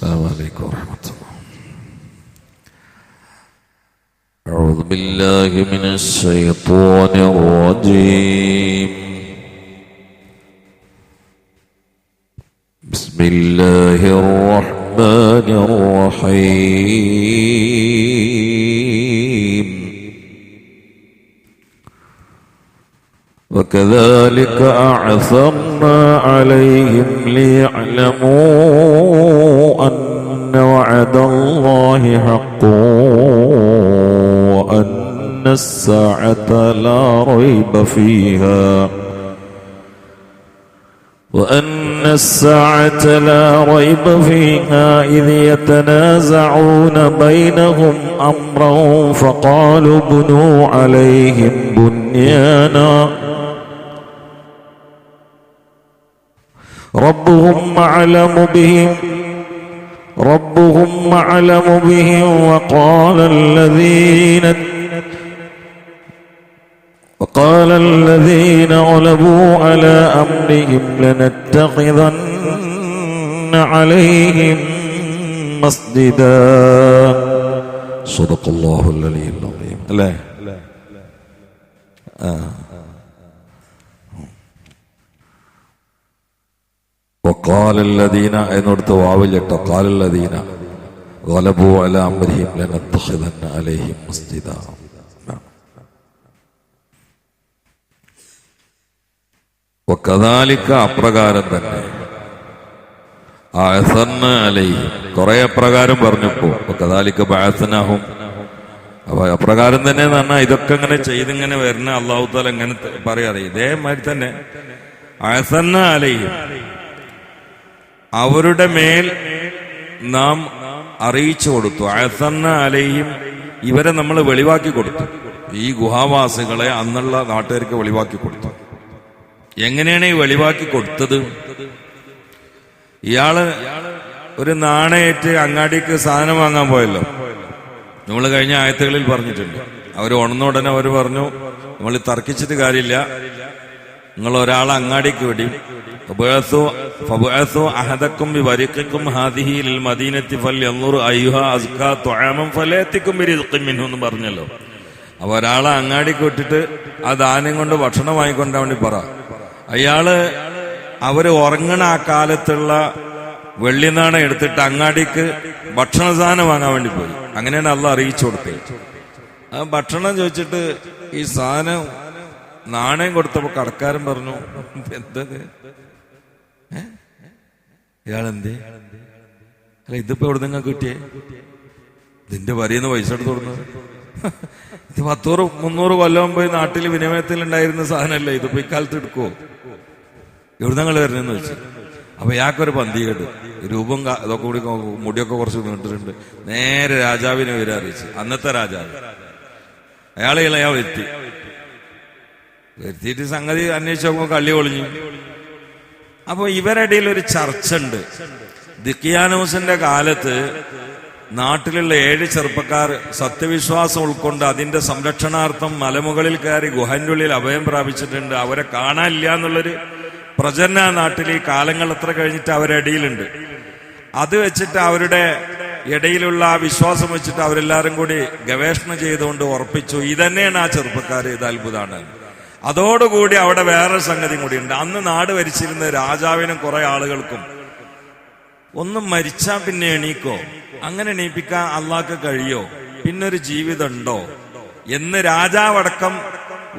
السلام عليكم ورحمة الله. أعوذ بالله من الشيطان الرجيم. بسم الله الرحمن الرحيم. وكذلك أعثرنا عليهم ليعلموا أن وعد الله حق وأن الساعة لا ريب فيها إذ يتنازعون بينهم أمرهم فقالوا بنوا عليهم بنيانا ربهم أعلم بهم وقال الذين غلبوا على أمرهم لنتخذن عليهم مسجدا. صدق الله العلي العظيم. لا وقال الذين എന്നോടത്ത് വാവില്ലട്ടോ قال الذين غلبوا على أمرهم لنتخذن عليهم مسجدا. وكذلك അപ്രകാരം തന്നെ അഅ്സർന അലൈഹിം കുറെ അപ്രകാരം പറഞ്ഞപ്പോ وكذلك ബഅസ്നാഹും അപ്പൊ അപ്രകാരം തന്നെ എന്ന് പറഞ്ഞാൽ ഇതൊക്കെ ഇങ്ങനെ ചെയ്തിങ്ങനെ വരുന്ന അല്ലാഹു തആല ഇങ്ങനെ പറയാതെ ഇതേമാതിരി തന്നെ അഅ്സർന അലൈഹിം അവരുടെ മേൽ നാം അറിയിച്ചു കൊടുത്തു. അഅ്സർന അലൈഹിം ഇവരെ നമ്മൾ വെളിവാക്കി കൊടുത്തു. ഈ ഗുഹാവാസികളെ അന്നുള്ള നാട്ടുകാർക്ക് വെളിവാക്കി കൊടുത്തു. എങ്ങനെയാണ് ഈ വെളിവാക്കി കൊടുത്തത്? ഇയാള് ഒരു നാണയേറ്റ് അങ്ങാടിക്ക് സാധനം വാങ്ങാൻ പോയല്ലോ. നമ്മൾ കഴിഞ്ഞ ആയത്തുകളിൽ പറഞ്ഞിട്ടുണ്ട്. അവർ ഉണർന്ന ഉടനെ അവർ പറഞ്ഞു, നമ്മൾ തർക്കിച്ചിട്ട് കാര്യമില്ല, നിങ്ങൾ ഒരാളെ അങ്ങാടിക്ക് വിടും, അഹദക്കും ബിവരിഖിക്കും ഹാദിഹി ലിൽ മദീനത്തി ഫൽയൻദുർ അയ്യുഹാ അസ്കാ തുആമൻ ഫലയതികും ബിറിസ്ഖിൻ മിൻഹു എന്ന് പറഞ്ഞല്ലോ. അപ്പൊ ഒരാളെ അങ്ങാടിക്ക് വിട്ടിട്ട് ആ ധാന്യം കൊണ്ട് ഭക്ഷണം വാങ്ങിക്കൊണ്ടാൻ വേണ്ടി പറ. അയാള് അവര് ഉറങ്ങണ ആ കാലത്തുള്ള വെള്ളിനാണ എടുത്തിട്ട് അങ്ങാടിക്ക് ഭക്ഷണ സാധനം വാങ്ങാൻ വേണ്ടി പോയി. അങ്ങനെയാണ് അള്ളാഹ് അറിയിച്ചു കൊടുത്തത്. ആ ഭക്ഷണം ചോദിച്ചിട്ട് ഈ സാധനം നാണയം കൊടുത്തപ്പോ കടക്കാരൻ പറഞ്ഞു, എന്തത് ഇയാളെന്തേ? അല്ല ഇതിപ്പോ എവിടെ നിങ്ങൾക്ക് കിട്ടിയേ? ഇതിന്റെ വരിയെന്ന് പൈസ എടുത്ത് കൊടുക്കുന്നത്. ഇത് 200-300 കൊല്ലം പോയി നാട്ടിൽ വിനിമയത്തിൽ ഉണ്ടായിരുന്ന സാധനമല്ലേ, ഇതിപ്പോ ഇക്കാലത്ത് എടുക്കുവോ? എവിടെ നിങ്ങൾ വരണെന്ന് വെച്ചു. അപ്പൊ യാക്കൊരു പന്തി കേട്ടു, രൂപം ഇതൊക്കെ കൂടി മുടിയൊക്കെ കുറച്ച് നീണ്ടിട്ടുണ്ട്. നേരെ രാജാവിനെ വരെ അറിയിച്ചു. അന്നത്തെ രാജാവ് അയാളെ വരുത്തിയിട്ട് സംഗതി അന്വേഷിച്ച് നോക്കുമ്പോൾ കള്ളി ഒളിഞ്ഞു. അപ്പൊ ഇവരുടെ ഒരു ചർച്ച ഉണ്ട്. ദിക്കിയാനൂസിന്റെ കാലത്ത് നാട്ടിലുള്ള 7 ചെറുപ്പക്കാർ സത്യവിശ്വാസം ഉൾക്കൊണ്ട് അതിന്റെ സംരക്ഷണാർത്ഥം മലമുകളിൽ കയറി ഗുഹന്റെ ഉള്ളിൽ അഭയം പ്രാപിച്ചിട്ടുണ്ട്. അവരെ കാണാനില്ല എന്നുള്ളൊരു പ്രചരണ നാട്ടിൽ ഈ കാലങ്ങൾ എത്ര കഴിഞ്ഞിട്ട് അവരുടെ ഇടയിലുണ്ട്. അത് വെച്ചിട്ട് അവരുടെ ഇടയിലുള്ള ആ വിശ്വാസം വെച്ചിട്ട് അവരെല്ലാരും കൂടി ഗവേഷണം ചെയ്തുകൊണ്ട് ഉറപ്പിച്ചു ഇതന്നെയാണ് ആ ചെറുപ്പക്കാർ, ഇത് അത്ഭുതമാണ്. അതോടുകൂടി അവിടെ വേറൊരു സംഗതി കൂടിയുണ്ട്. അന്ന് നാട് ഭരിച്ചിരുന്ന രാജാവിനും കുറെ ആളുകൾക്കും ഒന്നും മരിച്ചാ പിന്നെ എണീക്കോ, അങ്ങനെ എണീപ്പിക്കാൻ അള്ളാഹ്ക്ക് കഴിയോ, പിന്നൊരു ജീവിതം ഉണ്ടോ എന്ന് രാജാവടക്കം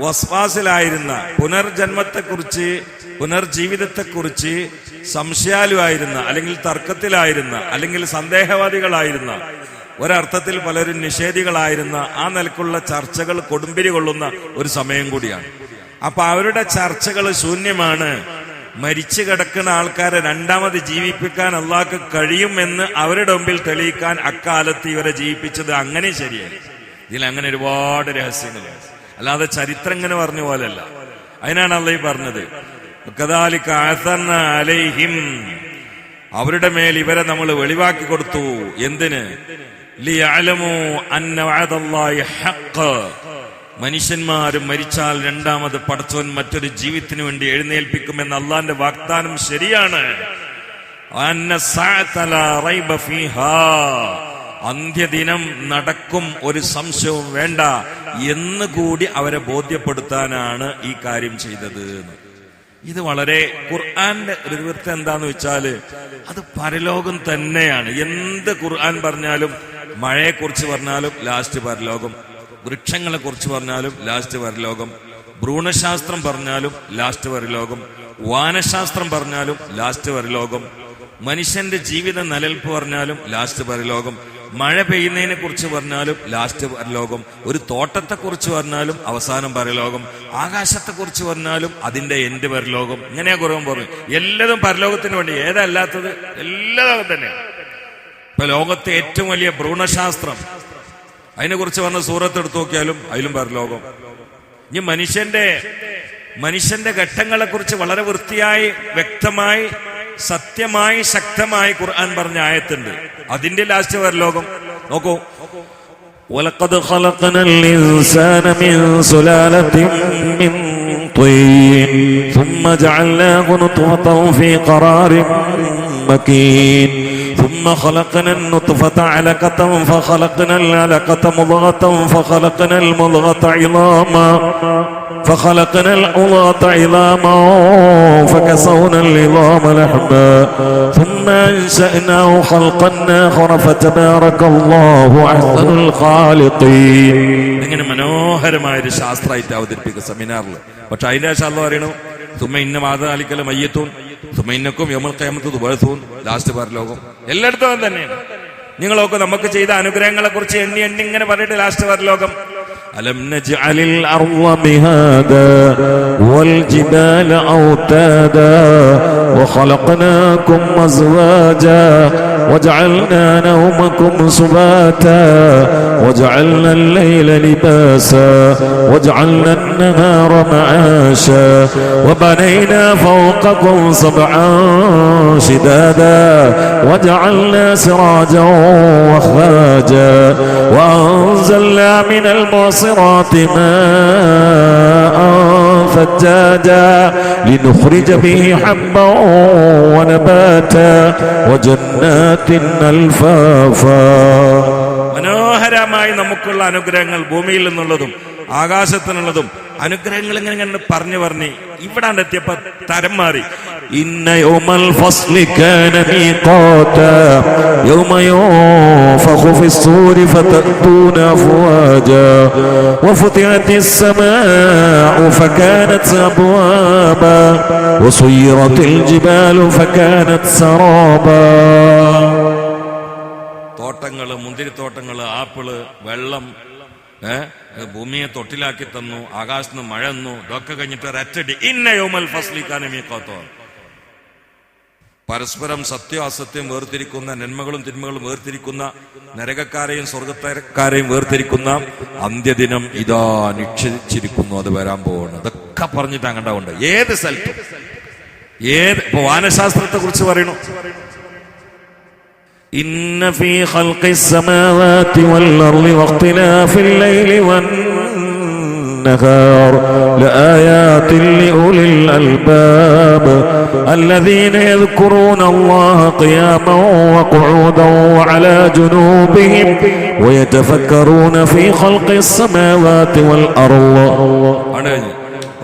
വസ്വാസിലായിരുന്ന, പുനർജന്മത്തെക്കുറിച്ച് പുനർജീവിതത്തെക്കുറിച്ച് സംശയാലുവായിരുന്ന, അല്ലെങ്കിൽ തർക്കത്തിലായിരുന്ന, അല്ലെങ്കിൽ സന്ദേഹവാദികളായിരുന്ന, ഒരർത്ഥത്തിൽ പലരും നിഷേധികളായിരുന്ന ആ നിലക്കുള്ള ചർച്ചകൾ കൊടുമ്പിരി കൊള്ളുന്ന ഒരു സമയം കൂടിയാണ്. അപ്പൊ അവരുടെ ചർച്ചകൾ ശൂന്യമാണ്. മരിച്ചു കിടക്കുന്ന ആൾക്കാരെ രണ്ടാമത് ജീവിപ്പിക്കാൻ അള്ളാഹ്ക്ക് കഴിയുമെന്ന് അവരുടെ മുമ്പിൽ തെളിയിക്കാൻ അക്കാലത്ത് ഇവരെ ജീവിപ്പിച്ചത് അങ്ങനെ ശരിയായി. ഇതിൽ അങ്ങനെ ഒരുപാട് രഹസ്യങ്ങളുണ്ട്. അല്ലാതെ ചരിത്രം ഇങ്ങനെ പറഞ്ഞ പോലെയല്ല. അതിനാണ് അള്ളാഹ് പറഞ്ഞത് കദാലിക അഅ്സർനാ അലൈഹിം, അവരുടെ മേൽ ഇവരെ നമ്മൾ വെളിവാക്കി കൊടുത്തു. എന്തിന്? ലിയഅലമു അന്ന വഅദല്ലാഹി ഹഖ്, മനുഷ്യന്മാരും മരിച്ചാൽ രണ്ടാമത് പടച്ചവൻ മറ്റൊരു ജീവിതത്തിന് വേണ്ടി എഴുന്നേൽപ്പിക്കുമെന്ന് അള്ളാന്റെ വാഗ്ദാനം ശരിയാണ് അന്ന സഅത ലാ റൈബ ഫീഹാ, അന്ത്യദിനം നടക്കും, ഒരു സംശയവും വേണ്ട എന്ന് കൂടി അവരെ ബോധ്യപ്പെടുത്താനാണ് ഈ കാര്യം ചെയ്തത്. ഇത് വളരെ ഖുർആന്റെ ഒരു വൃത്തം എന്താന്ന് വെച്ചാല് അത് പരലോകം തന്നെയാണ്. എന്ത് ഖുർആൻ പറഞ്ഞാലും, മഴയെക്കുറിച്ച് പറഞ്ഞാലും ലാസ്റ്റ് പരലോകം, വൃക്ഷങ്ങളെ കുറിച്ച് പറഞ്ഞാലും ലാസ്റ്റ് പരലോകം, ഭ്രൂണശാസ്ത്രം പറഞ്ഞാലും ലാസ്റ്റ് പരലോകം, വാനശാസ്ത്രം പറഞ്ഞാലും ലാസ്റ്റ് പരലോകം, മനുഷ്യന്റെ ജീവിത നിലനിൽപ്പ് പറഞ്ഞാലും ലാസ്റ്റ് പരലോകം, മഴ പെയ്യുന്നതിനെ കുറിച്ച് പറഞ്ഞാലും ലാസ്റ്റ് പരലോകം, ഒരു തോട്ടത്തെ കുറിച്ച് പറഞ്ഞാലും അവസാനം പരലോകം, ആകാശത്തെ കുറിച്ച് പറഞ്ഞാലും അതിന്റെ എൻഡ് പരലോകം. ഇങ്ങനെയാ കുറവും പറഞ്ഞു. എല്ലാതും പരലോകത്തിന് വേണ്ടി. ഏതല്ലാത്തത് എല്ലാതും തന്നെയാണ്. ഇപ്പൊ ലോകത്തെ ഏറ്റവും വലിയ ഭ്രൂണശാസ്ത്രം, അതിനെ കുറിച്ച് പറഞ്ഞ സൂറത്ത് എടുത്തു നോക്കിയാലും അതിലും പരലോകം. ഇനി മനുഷ്യന്റെ ഘട്ടങ്ങളെ കുറിച്ച് വളരെ വൃത്തിയായി, വ്യക്തമായി, സത്യമായി, ശക്തമായി ഖുർആൻ പറഞ്ഞ ആയത്തുണ്ട്. അതിന്റെ ലാസ്റ്റ് പരലോകം നോക്കൂ. വലഖദ് ഖലഖനൽ ഇൻസാന മിൻ സുലാലത്തിൻ മിൻ طين ثم جعلناه نطفة في قرار مكين ثم خلقنا النطفة علقة فخلقنا العلقة مضغة فخلقنا المضغة عظاما فكسونا العظام لحما ثم أنشأناه خلقا آخر فتبارك الله أحسن الخالقين. ഇങ്ങനെ മനോഹരമായൊരു ശാസ്ത്രമായിട്ട് അവതരിപ്പിക്കുന്ന സെമിനാറിൽ. പക്ഷെ അതിന്റെ ശാസ്ത്രം പറയണു തുമ്മ ഇന്ന മാത അലിക്കല മയ്യത്തൂൻ തുമ്മ ഇന്നക്കും യൗമൽ ഖിയാമത്ത് തുബഅസൂൻ. ലാസ്റ്റ് പരലോകം. എല്ലായിടത്തും തന്നെയാണ്. നിങ്ങളൊക്കെ നമുക്ക് ചെയ്ത അനുഗ്രഹങ്ങളെ കുറിച്ച് എണ്ണി ഇങ്ങനെ പറഞ്ഞിട്ട് ലാസ്റ്റ് പരലോകം. ألم نجعل الأرض مهادا والجبال أوتادا وخلقناكم أزواجا وجعلنا نومكم سباتا وجعلنا الليل لباسا وجعلنا النهار معاشا وبنينا فوقكم سبعا شدادا وجعلنا سراجا وخاجا وأنزلنا من المعصرات ماء ثجاجا لنخرج به حبا ونباتا وجنات ألفافا. മനോഹരമായി നമുക്കുള്ള അനുഗ്രഹങ്ങൾ ഭൂമിയിൽ നിന്നുള്ളതും ആകാശത്തിനുള്ളതും അനുഗ്രഹങ്ങൾ ഇങ്ങനെ പറഞ്ഞു ഇവിടെ എത്തിയപ്പോ തരം മാറി. إن يوم الفصل كان ميقاتا يوم ينفخ في الصور فتأتون أفواجا وفتحت السماء فكانت أبوابا وسيرت الجبال فكانت سرابا. തോട്ടങ്ങള്, മുന്തിരിത്തോട്ടങ്ങള്, ആപ്പിള്, വെള്ളം, ഭൂമിയെ തൊട്ടിലാക്കി തന്നു, ആകാശത്ത് മഴ തന്നു. ഇതൊക്കെ കഴിഞ്ഞിട്ട് ഒരറ്റടി ഇന്ന യൗമൽ ഫസ്ലി കാന മീഖാത്താ. പരസ്പരം സത്യം അസത്യം വേർതിരിക്കുന്ന, നന്മകളും തിന്മകളും വേർതിരിക്കുന്ന, നരകക്കാരെയും സ്വർഗക്കാരെയും വേർതിരിക്കുന്ന അന്ത്യദിനം ഇതാ നിശ്ചയിച്ചിരിക്കുന്നു, അത് വരാൻ പോവാണ്. അതൊക്കെ പറഞ്ഞിട്ട് അങ്ങോട്ടുണ്ട്. ഏത് സ്ഥലത്തും ഇപ്പൊ വാനശാസ്ത്രത്തെ കുറിച്ച് പറയണു. إن في خلق السماوات والأرض واختلاف الليل والنهار لآيات لأولي الألباب الذين يذكرون الله قياما وقعودا وعلى جنوبهم ويتفكرون في خلق السماوات والأرض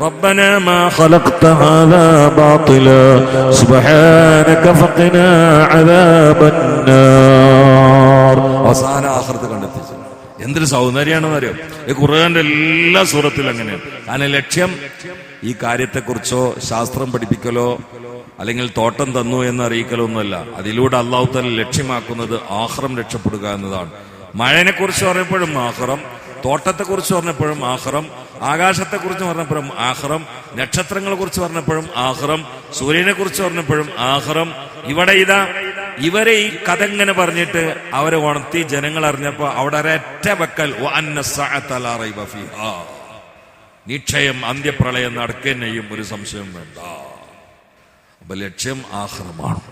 ربنا ما خلقت هذا باطلا سبحانك فقنا عذاب النار. അവസാന ആഖിറത്ത് കണ്ടെത്തിച്ചു. എന്തൊരു സൗന്ദര്യമാണെന്ന് അറിയാം. ഈ ഖുർആന്റെ എല്ലാ സൂറത്തിലും അങ്ങനെയാണ്. അതിന് ലക്ഷ്യം ഈ കാര്യത്തെക്കുറിച്ചോ ശാസ്ത്രം പഠിപ്പിക്കലോ അല്ലെങ്കിൽ തോട്ടം തന്നു എന്ന് അറിയിക്കലോ ഒന്നുമല്ല. അതിലൂടെ അല്ലാഹു തആല ലക്ഷ്യമാക്കുന്നത് ആഖിറം രക്ഷപ്പെടുക എന്നതാണ്. മഴനെ കുറിച്ച് പറഞ്ഞപ്പോഴും ആഖിറം, തോട്ടത്തെ കുറിച്ച് പറഞ്ഞപ്പോഴും ആഖിറം, ആകാശത്തെ കുറിച്ച് പറഞ്ഞപ്പോഴും ആഖിറം, നക്ഷത്രങ്ങളെ കുറിച്ച് പറഞ്ഞപ്പോഴും ആഖിറം, സൂര്യനെ കുറിച്ച് പറഞ്ഞപ്പോഴും ആഖിറം. ഇവിടെ ഇവരെ ഈ കഥ ഇങ്ങനെ പറഞ്ഞിട്ട് അവരെ ഉണർത്തി ജനങ്ങൾ അറിഞ്ഞപ്പോ അവിടെ ഒരൊറ്റ വെക്കൽ നിശ്ചയം അന്ത്യപ്രളയം നടക്കുകയും ഒരു സംശയം വേണ്ട. അപ്പൊ ലക്ഷ്യം ആഖിറമാണ്.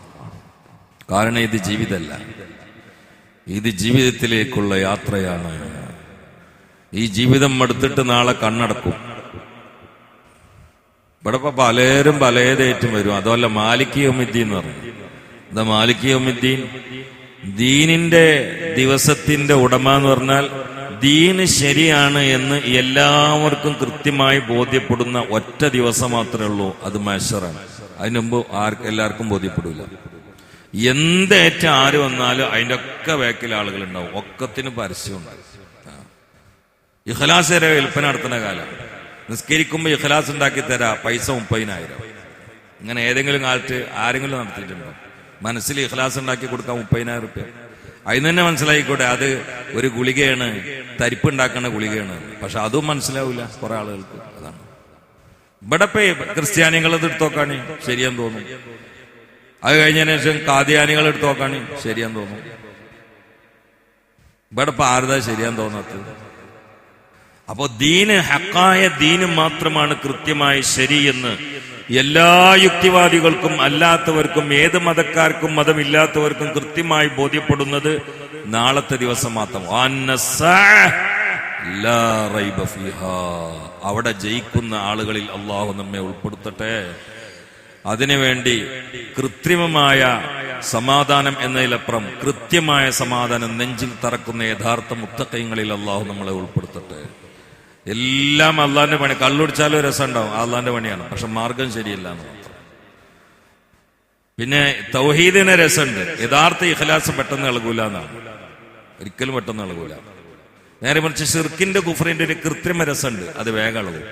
കാരണം ഇത് ജീവിതമല്ല, ഇത് ജീവിതത്തിലേക്കുള്ള യാത്രയാണ്. ഈ ജീവിതം എടുത്തിട്ട് നാളെ കണ്ണടക്കും. ഇവിടെ ഇപ്പൊ പലരും പലേതേറ്റും വരും. അതുമല്ല മാലിക് യൗമിദ്ദീൻ എന്ന് പറഞ്ഞു. മാലിക് യൗമിദ്ദീൻ, ദീനിന്റെ ദിവസത്തിന്റെ ഉടമ എന്ന് പറഞ്ഞാൽ ദീന് ശരിയാണ് എന്ന് എല്ലാവർക്കും കൃത്യമായി ബോധ്യപ്പെടുന്ന ഒറ്റ ദിവസം മാത്രമേ ഉള്ളൂ, അത് മഹ്ശറാണ്. അതിനു മുമ്പ് എല്ലാവർക്കും ബോധ്യപ്പെടില്ല. എന്തേറ്റ ആര് വന്നാലും അതിന്റെ ഒക്കെ വേക്കിൽ ആളുകളുണ്ടാവും, ഒക്കത്തിന് പരസ്യമുണ്ട്. ഇഖ്ലാസ് വരെ വിൽപ്പന നടത്തുന്ന കാലം. നിസ്കരിക്കുമ്പോൾ ഇഖ്ലാസ് ഉണ്ടാക്കി തരാ, പൈസ 30,000. ഇങ്ങനെ ഏതെങ്കിലും കാലത്ത് ആരെങ്കിലും നടത്തിയിട്ടുണ്ടോ? മനസ്സിൽ ഇഖ്ലാസ് ഉണ്ടാക്കി കൊടുക്കാൻ 30,000 റുപ്യ. അതിന് തന്നെ മനസ്സിലായിക്കോട്ടെ അത് ഒരു ഗുളികയാണ്, തരിപ്പുണ്ടാക്കുന്ന ഗുളികയാണ്. പക്ഷെ അതും മനസ്സിലാവില്ല കുറെ ആളുകൾക്ക്. അതാണ് ഇവിടെ ക്രിസ്ത്യാനികൾ എടുത്ത് നോക്കാണ് ശരിയെന്ന് തോന്നും. അത് കഴിഞ്ഞതിന് ശേഷം കാദിയാനികൾ എടുത്ത് നോക്കാണ് ശരിയെന്ന് തോന്നും. ഇവിടെ ആരുതാ ശരിയാന്ന് തോന്നാത്തത്? അപ്പോ ദീന് ഹക്കായ ദീന് മാത്രമാണ് കൃത്യമായി ശരിയെന്ന് എല്ലാ യുക്തിവാദികൾക്കും അല്ലാത്തവർക്കും ഏത് മതക്കാർക്കും മതമില്ലാത്തവർക്കും കൃത്യമായി ബോധ്യപ്പെടുന്നത് നാളത്തെ ദിവസം മാത്രം. അവിടെ ജയിക്കുന്ന ആളുകളിൽ അള്ളാഹു നമ്മെ ഉൾപ്പെടുത്തട്ടെ. അതിനുവേണ്ടി കൃത്രിമമായ സമാധാനം എന്നതിലപ്പുറം കൃത്യമായ സമാധാനം നെഞ്ചിൽ തറക്കുന്ന യഥാർത്ഥ മുത്തഖീങ്ങളിൽ അള്ളാഹു നമ്മളെ ഉൾപ്പെടുത്തട്ടെ. എല്ലാം അള്ളാന്റെ പണി. കള്ളുടിച്ചാലും രസം ഉണ്ടാവും, അള്ളാന്റെ പണിയാണ്. പക്ഷെ മാർഗം ശരിയല്ല എന്ന് മാത്രം. പിന്നെ തൗഹീദിന് രസമുണ്ട്, യഥാർത്ഥ ഇഖ്ലാസ് പെട്ടെന്ന് ഇളകൂല എന്നാണ്. ഒരിക്കലും പെട്ടെന്ന് ഇളകൂല. നേരെ മറിച്ച് ഷിർക്കിന്റെ കുഫറിന്റെ ഒരു കൃത്രിമ രസമുണ്ട്, അത് വേഗം ഇളകും.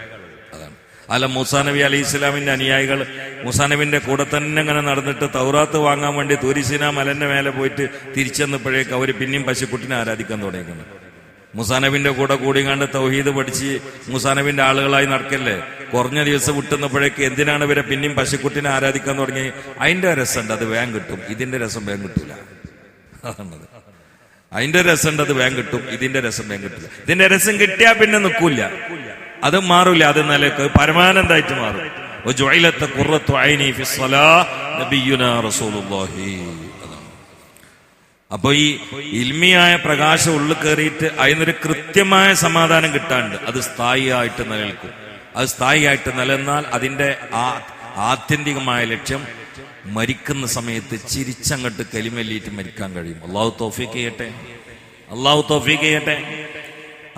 അതാണ്. അല്ല മൂസാ നബി അലൈഹി ഇസ്ലാമിന്റെ അനുയായികൾ മൂസാ നബിന്റെ കൂടെ തന്നെ ഇങ്ങനെ നടന്നിട്ട് തൗറാത്ത് വാങ്ങാൻ വേണ്ടി തൂരിസിന മലന്റെ മേലെ പോയിട്ട് തിരിച്ചെന്നപ്പോഴേക്ക് അവര് പിന്നെയും പശുക്കുട്ടിനെ ആരാധിക്കാൻ തുടങ്ങിക്കണം. മുസാനബിന്റെ കൂടെ കൂടിങ്ങാണ്ട് തൗഹീദ് പഠിച്ച് മുസാനബിന്റെ ആളുകളായി നടക്കല്ലേ. കുറഞ്ഞ ദിവസം വിട്ടുന്നപ്പോഴേക്ക് എന്തിനാണ് ഇവരെ പിന്നെയും പശുക്കുട്ടിനെ ആരാധിക്കാൻ തുടങ്ങി? അതിന്റെ രസമുണ്ട്, അത് വേഗം കിട്ടും. ഇതിന്റെ രസം വേഗം കിട്ടൂല. അതാണത്. അതിന്റെ രസമുണ്ട്, അത് വേഗം കിട്ടും. ഇതിന്റെ രസം വേഗം കിട്ടില്ല. ഇതിന്റെ രസം കിട്ടിയാൽ പിന്നെ നിൽക്കൂല, അത് മാറൂല. അത് നിലക്ക് പരമാനന്ദമായിട്ട് മാറും. ഖുർറത്തു ഐനി ഫി സ്വലാഹ് നബിയുനാ റസൂലുള്ളാഹി. അപ്പൊ ഈ ഇൽമിയായ പ്രകാശം ഉള്ളിൽ കയറിയിട്ട് അതിനൊരു കൃത്യമായ സമാധാനം കിട്ടാണ്ട് അത് സ്ഥായിയായിട്ട് നിലനിൽക്കും. അത് സ്ഥായിയായിട്ട് നിലനിന്നാൽ അതിന്റെ ആത്യന്തികമായ ലക്ഷ്യം മരിക്കുന്ന സമയത്ത് ചിരിച്ചങ്ങട്ട് കലിമല്ലിയിട്ട് മരിക്കാൻ കഴിയും. അള്ളാഹു തൗഫീഖ് ചെയ്യട്ടെ, അള്ളാഹു തൗഫീഖ് ചെയ്യട്ടെ.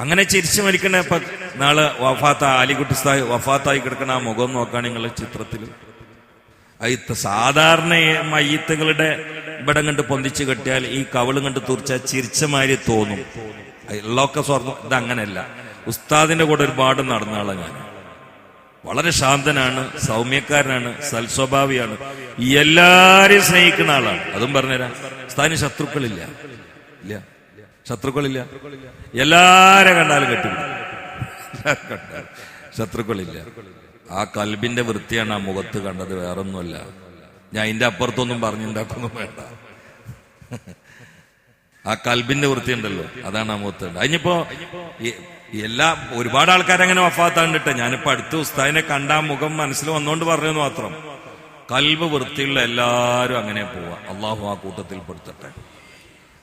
അങ്ങനെ ചിരിച്ചു മരിക്കണ. ഇപ്പൊ നാളെ അലിക്കുട്ടി വഫാത്തായി കിടക്കണ ആ മുഖം നോക്കുകയാണ് നിങ്ങളെ ചിത്രത്തിൽ. സാധാരണ മയ്യത്തുകളുടെ ഇവിടം കണ്ട് പൊന്തിച്ച് കെട്ടിയാൽ ഈ കവിളും കണ്ട് തുറച്ചാൽ ചിരിച്ചമാതിരി തോന്നും. ഉള്ളൊക്കെ സ്വർണ്ണം. ഇതങ്ങനെയല്ല. ഉസ്താദിന്റെ കൂടെ ഒരുപാട് നടന്ന ആളാണ് ഞാൻ. വളരെ ശാന്തനാണ്, സൗമ്യക്കാരനാണ്, സൽസ്വഭാവിയാണ്, എല്ലാരെയും സ്നേഹിക്കുന്ന ആളാണ്. അതും പറഞ്ഞുതരാം. ഉസ്താദിന് ശത്രുക്കളില്ല, ഇല്ല, ശത്രുക്കളില്ല. എല്ലാരെ കണ്ടാലും കെട്ടിവിടും, ശത്രുക്കളില്ല. ആ കൽബിന്റെ വൃത്തിയാണ് ആ മുഖത്ത് കണ്ടത്, വേറൊന്നുമല്ല. ഞാൻ അതിന്റെ അപ്പുറത്തൊന്നും പറഞ്ഞുണ്ടാക്കൊന്നും വേണ്ട. ആ കൽബിന്റെ വൃത്തി ഉണ്ടല്ലോ, അതാണ് ആ മുഖത്തുണ്ട്. അതിനിപ്പോ ഒരുപാട് ആൾക്കാരങ്ങനെ വഫാത്താണ്ടിട്ട് ഞാനിപ്പോ അടുത്ത ഉസ്താദിനെ കണ്ട മുഖം മനസ്സിൽ വന്നോണ്ട് പറഞ്ഞെന്ന് മാത്രം. കൽബ് വൃത്തിയുള്ള എല്ലാരും അങ്ങനെ പോവാ. അള്ളാഹു ആ കൂട്ടത്തിൽ പെടുത്തട്ടെ,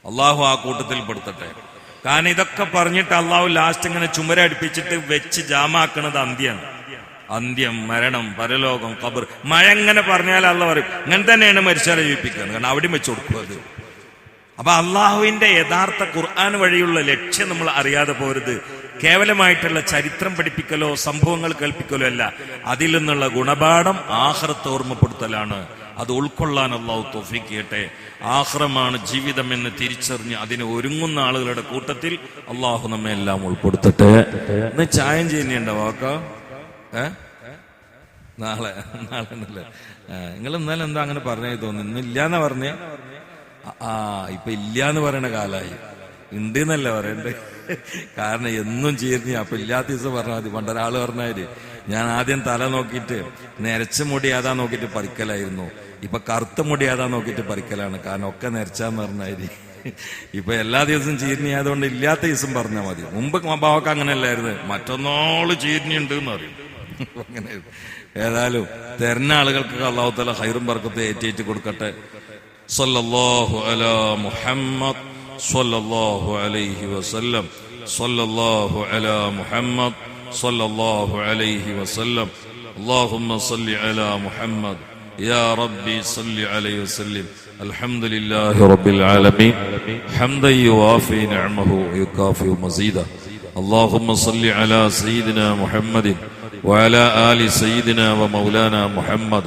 അള്ളാഹു ആ കൂട്ടത്തിൽ പെടുത്തട്ടെ. കാരണം ഇതൊക്കെ പറഞ്ഞിട്ട് അള്ളാഹു ലാസ്റ്റ് ഇങ്ങനെ ചുമരടിപ്പിച്ചിട്ട് വെച്ച് ജാമാക്കണത് അന്ത്യാണ്. അന്ത്യം, മരണം, പരലോകം, ഖബർ. മഴ എങ്ങനെ പറഞ്ഞാൽ അള്ളാഹ് പറയും ഇങ്ങനെ തന്നെയാണ് മരിച്ചാലെ ജീവിപ്പിക്കുന്നത്. കാരണം അവിടെയും വെച്ചു കൊടുക്കും അത്. അപ്പൊ അള്ളാഹുവിന്റെ യഥാർത്ഥ ഖുർആൻ വഴിയുള്ള ലക്ഷ്യം നമ്മൾ അറിയാതെ പോരുത്. കേവലമായിട്ടുള്ള ചരിത്രം പഠിപ്പിക്കലോ സംഭവങ്ങൾ കേൾപ്പിക്കലോ അല്ല. അതിൽ നിന്നുള്ള ഗുണപാഠം ആഖിറത്ത് ഓർമ്മപ്പെടുത്തലാണ്. അത് ഉൾക്കൊള്ളാൻ അള്ളാഹു തൗഫീഖ് ചെയ്യട്ടെ. ആഖിറമാണ് ജീവിതം എന്ന് തിരിച്ചറിഞ്ഞ് അതിന് ഒരുങ്ങുന്ന ആളുകളുടെ കൂട്ടത്തിൽ അള്ളാഹു നമ്മെ എല്ലാം ഉൾപ്പെടുത്തട്ടെ. ഇന്ന് ചായം ചെയ്യുന്നുണ്ടോ വാക്ക? നാളെ എന്നല്ലേ? നിങ്ങൾ ഇന്നലെ എന്താ അങ്ങനെ പറഞ്ഞേ തോന്നുന്നു? ഇന്ന് ഇല്ലാന്നാ പറഞ്ഞേ? ഇപ്പൊ ഇല്ലാന്ന് പറയണ കാലായി. ഉണ്ട് എന്നല്ല പറയണ്ടേ. കാരണം എന്നും ചീർഞ്ഞ് അപ്പൊ ഇല്ലാത്ത ദിവസം പറഞ്ഞാൽ മതി. പണ്ടൊരാള് പറഞ്ഞാല് ഞാൻ ആദ്യം തല നോക്കിയിട്ട് നരച്ച മുടി ഏതാ നോക്കിയിട്ട് പറിക്കലായിരുന്നു. ഇപ്പൊ കറുത്ത മുടി ഏതാ നോക്കിയിട്ട് പറിക്കലാണ്. കാരണം ഒക്കെ നരച്ചാന്ന് പറഞ്ഞാല് ഇപ്പൊ എല്ലാ ദിവസവും ചീർണിയായതുകൊണ്ട് ഇല്ലാത്ത ദിവസം പറഞ്ഞാൽ മതി. മുമ്പ് ബാവക്ക് അങ്ങനെയല്ലായിരുന്നു, മറ്റൊന്നോള് ചീർണിയുണ്ട് എന്ന് പറയും. അങ്ങനെ ഏതായാലും തരുന്ന ആളുകൾക്ക് അല്ലാഹു തആല ഖൈറും ബർക്കത്തും ഏറ്റേറ്റ് കൊടുക്കട്ടെ. സല്ലല്ലാഹു അലാ മുഹമ്മദ് സല്ലല്ലാഹു അലൈഹി വസല്ലം. സല്ലല്ലാഹു അലാ മുഹമ്മദ് സല്ലല്ലാഹു അലൈഹി വസല്ലം. അല്ലാഹുമ്മ സല്ലി അലാ മുഹമ്മദ് യാ റബ്ബി സല്ലി അലൈഹി വസല്ലം. الحمد لله رب العالمين حمدا يوافي نعمه ويكافئ مزيدا اللهم صل على سيدنا محمد وعلى آل سيدنا ومولانا محمد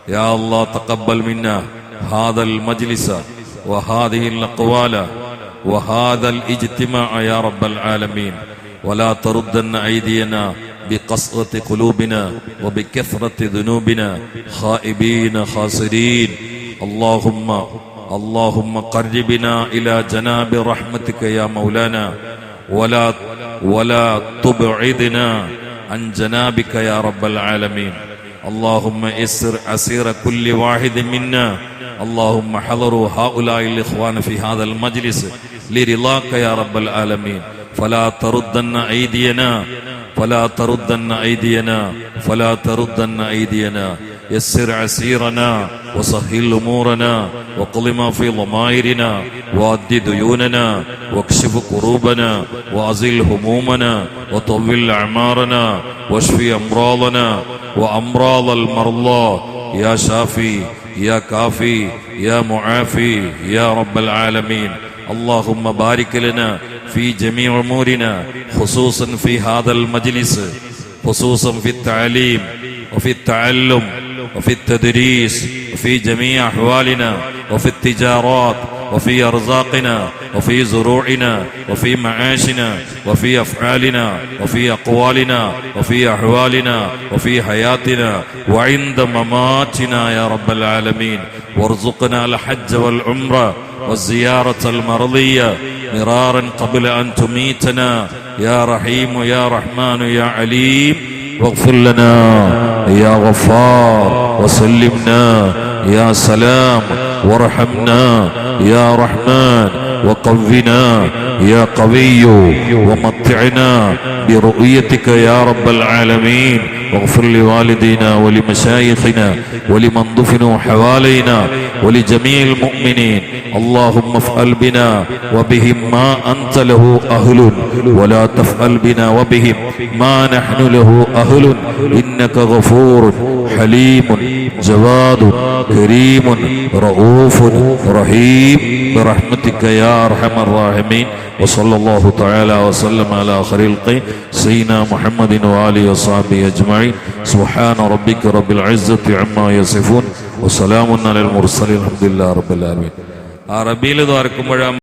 يا الله تقبل منا هذا المجلس وهذه الأقوال وهذا الاجتماع يا رب العالمين ولا تردن أيدينا بقسوة قلوبنا وبكثرة ذنوبنا خائبين خاسرين اللهم قربنا إلى جناب رحمتك يا مولانا ولا تبعدنا عن جنابك يا رب العالمين اللهم يسر عسير كل واحد منا اللهم حضروا هؤلاء الإخوان في هذا المجلس لرضاك يا رب العالمين فلا تردن أيدينا يسر عسيرنا وسهل أمورنا وقل ما في ضمائرنا وأد ديوننا واكشف كروبنا وأزل همومنا وطول أعمارنا واشف أمراضنا وأمراض المرضى يا شافي يا كافي يا معافي يا رب العالمين اللهم بارك لنا في جميع أمورنا خصوصا في هذا المجلس خصوصا في التعليم وفي التعلم وفي التدريس وفي جميع أحوالنا وفي التجارات وفي أرزاقنا وفي زروعنا وفي معاشنا وفي أفعالنا وفي أقوالنا وفي أحوالنا وفي حياتنا وعند مماتنا يا رب العالمين وارزقنا الحج والعمرة والزيارة المرضية مرارا قبل أن تميتنا يا رحيم يا رحمن يا عليم واغفر لنا يا غفار وسلمنا يا سلام وارحمنا يا رحمن وقونا يا قوي ومتعنا برؤيتك يا رب العالمين واغفر لوالدينا ولمشايخنا ولمن دفنوا حوالينا ولجميع المؤمنين اللهم افعل بنا وبهم ما أنت له أهل ولا تفعل بنا وبهم ما نحن له أهل إنك غفور حليم جواد كريم رؤوف رحيم برحمتك يا أرحم الراحمين وصلى الله تعالى وسلم على خلق سيدنا محمد وآله وصحبه أجمعين سبحان ربك رب العزة عما يصفون وسلام على المرسلين الحمد لله رب العالمين. അറബിയിൽ ദ്വാരക്കുമ്പോഴാണ്